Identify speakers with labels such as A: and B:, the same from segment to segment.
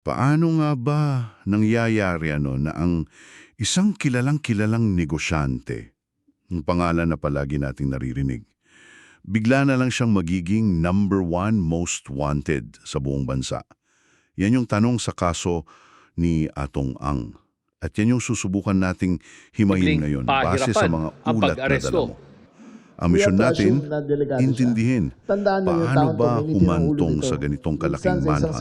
A: Paano nga ba nangyayari na ang isang kilalang-kilalang negosyante, ang pangalan na palagi nating naririnig, bigla na lang siyang magiging number one most wanted sa buong bansa? Yan yung tanong sa kaso ni Atong Ang. At yan yung susubukan nating himayin ngayon base sa mga
B: ang
A: ulat na
B: pag-aresto.
A: dala mo. Ang misyon natin, intindihin paano ba humantong sa ganitong kalaking manhunt.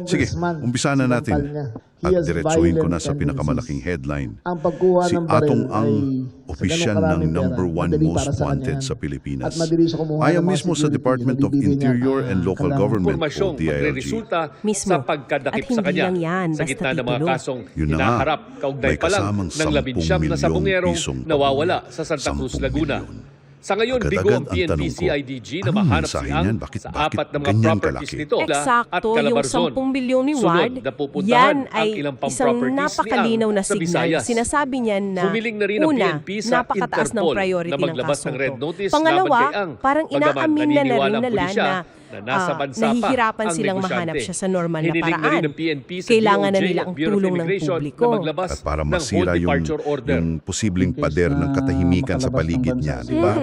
A: Sige, umpisa na natin at diretsuhin ko na sa pinakamalaking headline.
C: Ang pagkuha
A: Si
C: ng baril
A: Atong Ang,
C: ay
A: opisyal
C: sa ganong
A: ng
C: karaming
A: number
C: pera,
A: one
C: madali
A: most
C: para sa
A: wanted
C: kanya.
A: sa Pilipinas.
C: At madali siya kumuha
A: Ayon
C: ng mga
A: mismo sa
C: security
A: Department
C: na
A: of
C: bibigyan niya
A: Interior
C: ang
A: and Local
C: kailangan.
A: Government o
B: Impormasyong
A: DILG.
B: magre-resulta
D: Mismo.
B: sa
D: At
B: pagkadakip
D: hindi
B: sa kanya
D: lang yan,
B: sa
D: basta
B: gitna ng mga
D: titulo.
B: kasong
A: Yun na nga,
B: hinaharap kaugnay
A: may
B: pa lang
A: kasamang
B: ng
A: 10
B: 19 na sabongerong
A: pisong
B: nawawala
A: pabulya.
B: sa Santa Cruz,
A: 10
B: Laguna.
A: milyon.
B: Sa ngayon,
A: Agad-agad
B: bigo ang
A: ang
B: PNP
A: tanong ko,
B: CIDG na
A: anong
B: mahanap
A: mensahe
B: si Ang
A: niyan?
B: sa
A: Bakit
B: apat na mga
A: ganyan
B: properties
A: kalaki?
B: nito at
D: Eksakto, yung
B: Calabarzon.
D: 10 bilyon ni
B: Sunod
D: Ward,
B: na pupuntahan
D: yan
B: ang
D: ay
B: ilang pang
D: isang
B: properties ni Ang
D: napakalinaw na
B: sa
D: signal.
B: Visayas.
D: Sinasabi niya na,
B: Humiling na rin ang
D: una,
B: PNP sa
D: napakataas ng
B: Interpol
D: priority
B: na
D: ng
B: maglabas
D: kasong
B: ng red
D: to.
B: notice
D: Pangalawa,
B: laban kay Ang.
D: parang
B: Bagaman
D: inaamin na
B: naniniwala
D: rin
B: ang
D: nila
B: pulisya na nasa bansa pa
D: nahihirapan
B: ang
D: silang
B: negosyante.
D: mahanap siya sa normal na
B: Hiniling na rin
D: paraan.
B: ng PNP sa
D: Kailangan na
B: DOJ
D: nila
B: at
D: ang
B: Bureau of
D: tulong ng
B: Immigration
D: publiko.
B: na maglabas
A: At para
B: ng
A: masira
B: hold
A: yung,
B: departure order.
A: yung posibleng pader ng katahimikan sa paligid niya, di ba?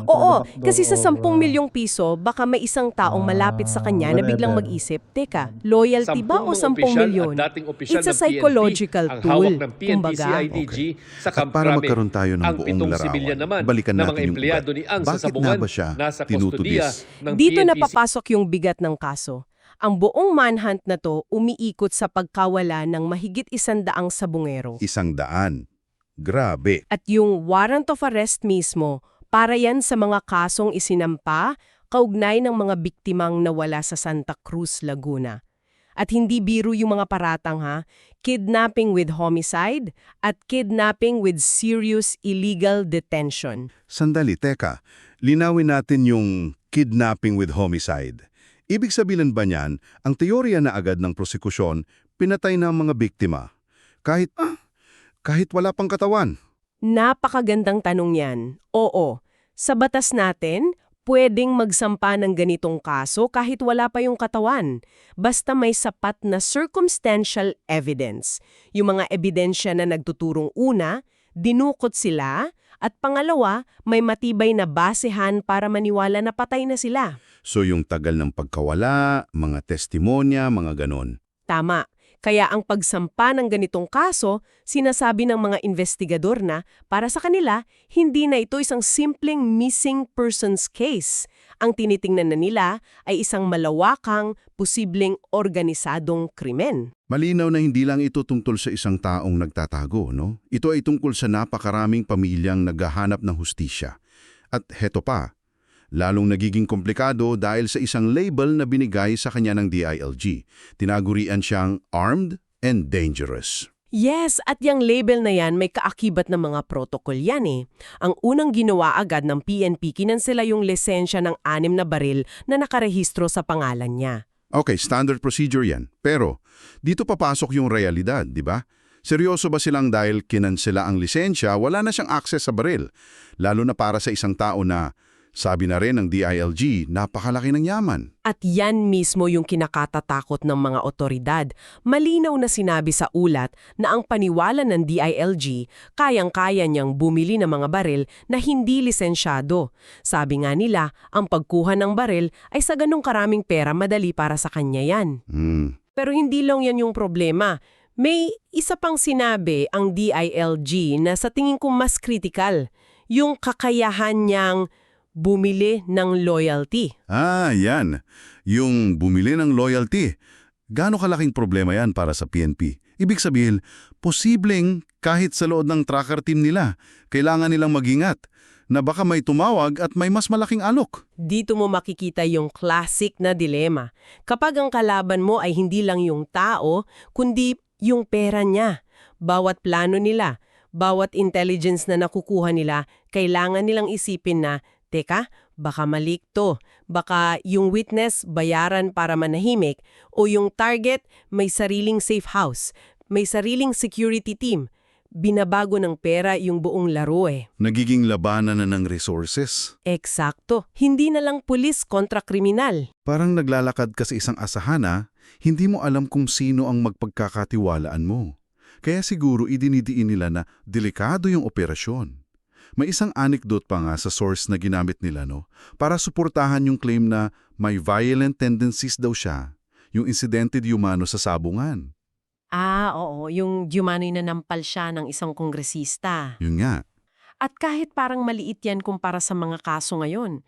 D: Oo, kasi sa 10 milyong piso, baka may isang taong malapit sa kanya na biglang mag-isip, teka, loyalty ba o 10 milyon? It's a psychological
B: ang
D: tool,
B: hawak ng PNP
D: kumbaga.
B: CIDG sa
A: At
B: Camp
A: para
B: Crame.
A: magkaroon tayo ng
B: Ang
A: buong
B: 7
A: larawan,
B: sibilyan naman
A: balikan
B: na
A: natin
B: mga
A: yung
B: empleyado
A: ugat.
B: ni Ang sa
A: Bakit
B: sabungan
A: nga ba siya
B: nasa
A: tinutudis?
B: kustodiya ng
D: Dito na
B: PNP.
D: papasok yung bigat ng kaso. Ang buong manhunt na to umiikot sa pagkawala ng mahigit 100 sabungero.
A: 100. Grabe.
D: At yung warrant of arrest mismo, para yan sa mga kasong isinampa, kaugnay ng mga biktimang nawala sa Santa Cruz, Laguna. At hindi biro yung mga paratang kidnapping with homicide at kidnapping with serious illegal detention.
A: Sandali, teka. Linawin natin yung kidnapping with homicide. Ibig sabihin ba niyan, ang teorya na agad ng prosekusyon, pinatay na ang mga biktima? Kahit wala pang katawan?
D: Napakagandang tanong yan. Oo, sa batas natin, pwedeng magsampa ng ganitong kaso kahit wala pa yung katawan. Basta may sapat na circumstantial evidence. Yung mga ebidensya na nagtuturong una, dinukot sila, at pangalawa, may matibay na basehan para maniwala na patay na sila.
A: So yung tagal ng pagkawala, mga testimonya, mga ganon.
D: Tama. Kaya ang pagsampa ng ganitong kaso, sinasabi ng mga investigador na para sa kanila, hindi na ito isang simpleng missing persons case. Ang tinitingnan na nila ay isang malawakang, posibleng organisadong krimen.
A: Malinaw na hindi lang ito tungkol sa isang taong nagtatago, no? Ito ay tungkol sa napakaraming pamilyang naghahanap ng hustisya. At heto pa, lalong nagiging komplikado dahil sa isang label na binigay sa kanya ng DILG. Tinagurian siyang armed and dangerous.
D: Yes, at yung label na yan may kaakibat ng mga protocol yan eh. Ang unang ginawa agad ng PNP, kinansela yung lisensya ng 6 na baril na nakarehistro sa pangalan niya.
A: Okay, standard procedure yan. Pero, dito papasok yung realidad, di ba? Seryoso ba silang dahil kinansela ang lisensya, wala na siyang access sa baril? Lalo na para sa isang tao na, sabi na rin ng DILG, napakalaki ng yaman.
D: At yan mismo yung kinakatatakot ng mga otoridad. Malinaw na sinabi sa ulat na ang paniwala ng DILG, kayang-kaya niyang bumili ng mga baril na hindi lisensyado. Sabi nga nila, ang pagkuha ng baril ay sa ganong karaming pera madali para sa kanya yan. Pero hindi lang yan yung problema. May isa pang sinabi ang DILG na sa tingin ko mas kritikal, yung kakayahan niyang bumili ng loyalty.
A: Yan. Yung bumili ng loyalty. Gaano kalaking problema yan para sa PNP? Ibig sabihin, posibleng kahit sa loob ng tracker team nila, kailangan nilang mag-ingat na baka may tumawag at may mas malaking alok.
D: Dito mo makikita yung classic na dilema. Kapag ang kalaban mo ay hindi lang yung tao, kundi yung pera niya. Bawat plano nila, bawat intelligence na nakukuha nila, kailangan nilang isipin na, teka, baka malik to. Baka yung witness bayaran para manahimik o yung target may sariling safe house, may sariling security team. Binabago ng pera yung buong laro eh.
A: Nagiging labanan na ng resources.
D: Eksakto. Hindi na lang pulis kontra kriminal.
A: Parang naglalakad ka sa isang asahana, hindi mo alam kung sino ang magpagkakatiwalaan mo. Kaya siguro idinidiin nila na delikado yung operasyon. May isang anecdote pa nga sa source na ginamit nila, no, para suportahan yung claim na may violent tendencies daw siya, yung insidente di umano sa sabungan.
D: Oo, yung Diumano'y nanampal siya ng isang kongresista.
A: Yun nga.
D: At kahit parang maliit yan kumpara sa mga kaso ngayon,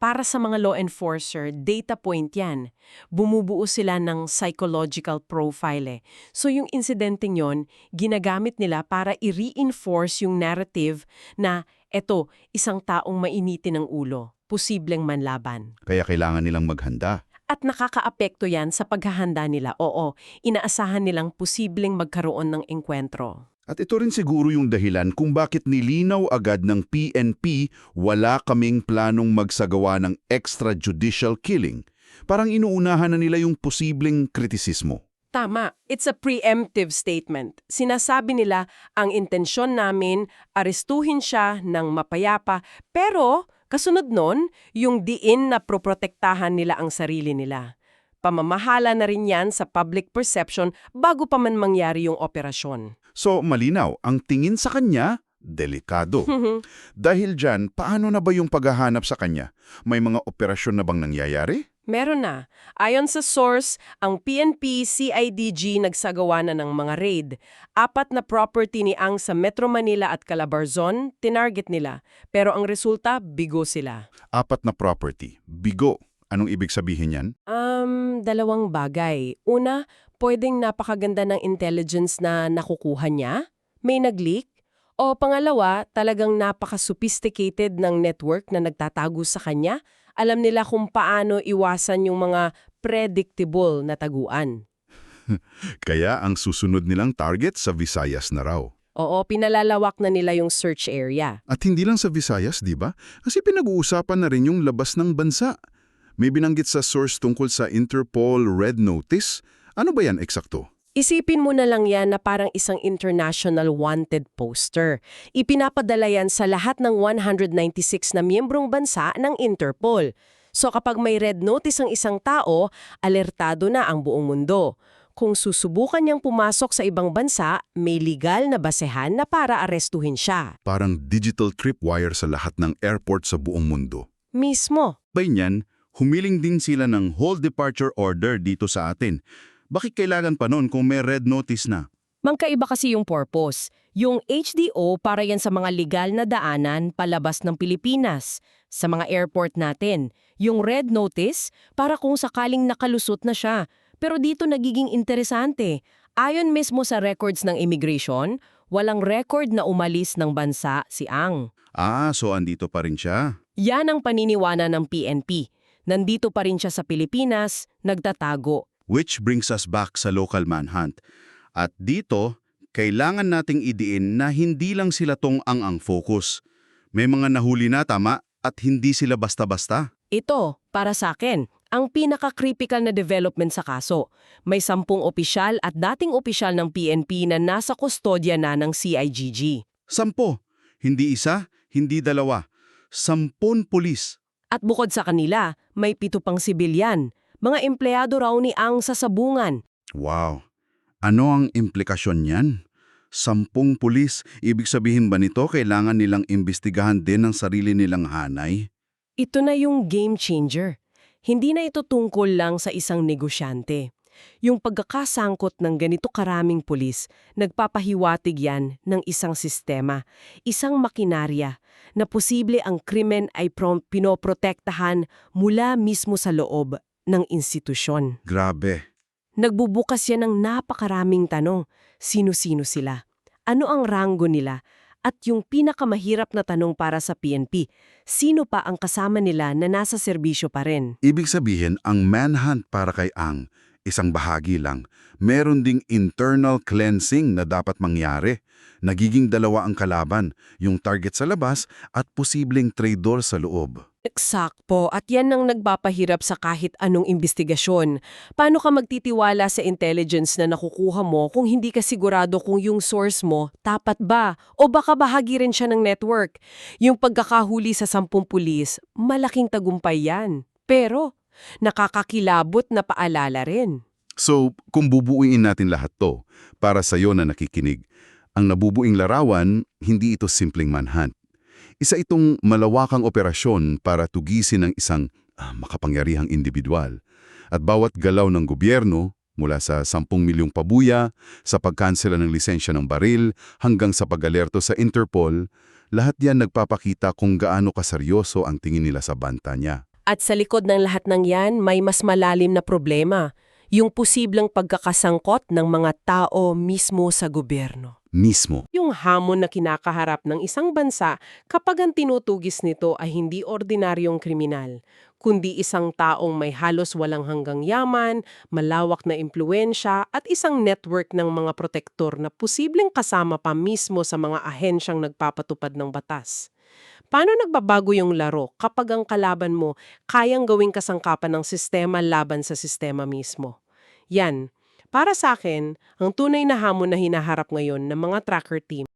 D: para sa mga law enforcer, data point yan. Bumubuo sila ng psychological profile. So yung insidenteng yon, ginagamit nila para i-reinforce yung narrative na eto, isang taong mainitin ng ulo, posibleng manlaban.
A: Kaya kailangan nilang maghanda.
D: At nakakaapekto yan sa paghahanda nila. Oo, inaasahan nilang posibleng magkaroon ng engkwentro.
A: At ito rin siguro yung dahilan kung bakit nilinaw agad ng PNP wala kaming planong magsagawa ng extrajudicial killing. Parang inuunahan na nila yung posibleng kritisismo.
D: Tama. It's a preemptive statement. Sinasabi nila, ang intensyon namin, arestuhin siya ng mapayapa, pero kasunod nun, yung diin na proprotektahan nila ang sarili nila. Pamamahala na rin yan sa public perception bago pa man mangyari yung operasyon.
A: So malinaw, ang tingin sa kanya, delikado. Dahil dyan, paano na ba yung paghahanap sa kanya? May mga operasyon na bang nangyayari?
D: Meron na. Ayon sa source, ang PNP CIDG nagsagawa na ng mga raid. 4 na property ni Ang sa Metro Manila at Calabarzon, tinarget nila. Pero ang resulta, bigo sila.
A: 4 na property. Bigo. Anong ibig sabihin yan?
D: 2 bagay. Una, pwedeng napakaganda ng intelligence na nakukuha niya, may nag-leak, o pangalawa, talagang napaka-sophisticated ng network na nagtatago sa kanya. Alam nila kung paano iwasan yung mga predictable na taguan.
A: Kaya ang susunod nilang target sa Visayas na raw.
D: Oo, pinalalawak na nila yung search area.
A: At hindi lang sa Visayas, di ba? Kasi pinag-uusapan na rin yung labas ng bansa. May binanggit sa source tungkol sa Interpol Red Notice. Ano ba yan eksakto?
D: Isipin mo na lang yan na parang isang international wanted poster. Ipinapadala yan sa lahat ng 196 na miyembrong bansa ng Interpol. So kapag may red notice ang isang tao, alertado na ang buong mundo. Kung susubukan niyang pumasok sa ibang bansa, may legal na basehan na para arestuhin siya.
A: Parang digital tripwire sa lahat ng airport sa buong mundo.
D: Mismo.
A: By niyan, humiling din sila ng whole departure order dito sa atin. Bakit kailangan pa nun kung may red notice na?
C: Magkaiba kasi yung purpose. Yung HDO para yan sa mga legal na daanan palabas ng Pilipinas, sa mga airport natin. Yung red notice para kung sakaling nakalusot na siya. Pero dito nagiging interesante. Ayon mismo sa records ng immigration, walang record na umalis ng bansa si Ang.
A: So andito pa rin siya.
C: Yan ang paniniwala ng PNP. Nandito pa rin siya sa Pilipinas, nagtatago.
A: Which brings us back sa local manhunt. At dito, kailangan nating idiin na hindi lang sila tong ang focus. May mga nahuli na tama at hindi sila basta-basta.
C: Ito, para sa akin, ang pinaka-critical na development sa kaso. May 10 opisyal at dating opisyal ng PNP na nasa kustodya na ng CIGG.
A: 10. Hindi isa, hindi 2. 10 pulis.
C: At bukod sa kanila, may 7 pang sibilyan. Mga empleyado raw ni Ang sa sabungan.
A: Wow. Ano ang implikasyon niyan? 10 pulis, ibig sabihin ba nito kailangan nilang imbestigahan din ang sarili nilang hanay?
C: Ito na yung game changer. Hindi na ito tungkol lang sa isang negosyante. Yung pagkakasangkot ng ganito karaming pulis, nagpapahiwatig yan ng isang sistema, isang makinarya, na posible ang krimen ay pinoprotektahan mula mismo sa loob ng institusyon.
A: Grabe.
C: Nagbubukas yan ng napakaraming tanong. Sino-sino sila? Ano ang ranggo nila? At yung pinakamahirap na tanong para sa PNP, sino pa ang kasama nila na nasa serbisyo pa rin?
A: Ibig sabihin, ang manhunt para kay Ang, isang bahagi lang. Meron ding internal cleansing na dapat mangyari. Nagiging 2 ang kalaban, yung target sa labas at posibleng traitor sa loob.
D: Eksakto. At yan ang nagpapahirap sa kahit anong investigasyon. Paano ka magtitiwala sa intelligence na nakukuha mo kung hindi ka sigurado kung yung source mo tapat ba? O baka bahagi rin siya ng network. Yung pagkakahuli sa 10 pulis, malaking tagumpay yan. Pero nakakakilabot na paalala rin.
A: So, kung bubuuin natin lahat to, para sa'yo na nakikinig, ang nabubuing larawan, hindi ito simpleng manhunt. Isa itong malawakang operasyon para tugisin ang isang makapangyarihang individual. At bawat galaw ng gobyerno, mula sa 10 milyong pabuya, sa pagkansela ng lisensya ng baril, hanggang sa pag-alerto sa Interpol, lahat yan nagpapakita kung gaano kaseryoso ang tingin nila sa banta niya.
D: At sa likod ng lahat ng yan, may mas malalim na problema. Yung posibleng pagkakasangkot ng mga tao mismo sa gobyerno.
A: Mismo.
C: Yung hamon na kinakaharap ng isang bansa kapag ang tinutugis nito ay hindi ordinaryong kriminal, kundi isang taong may halos walang hanggang yaman, malawak na impluensya at isang network ng mga protektor na posibleng kasama pa mismo sa mga ahensyang nagpapatupad ng batas. Paano nagbabago yung laro kapag ang kalaban mo kayang gawing kasangkapan ng sistema laban sa sistema mismo? Yan. Para sa akin, ang tunay na hamon na hinaharap ngayon ng mga tracker team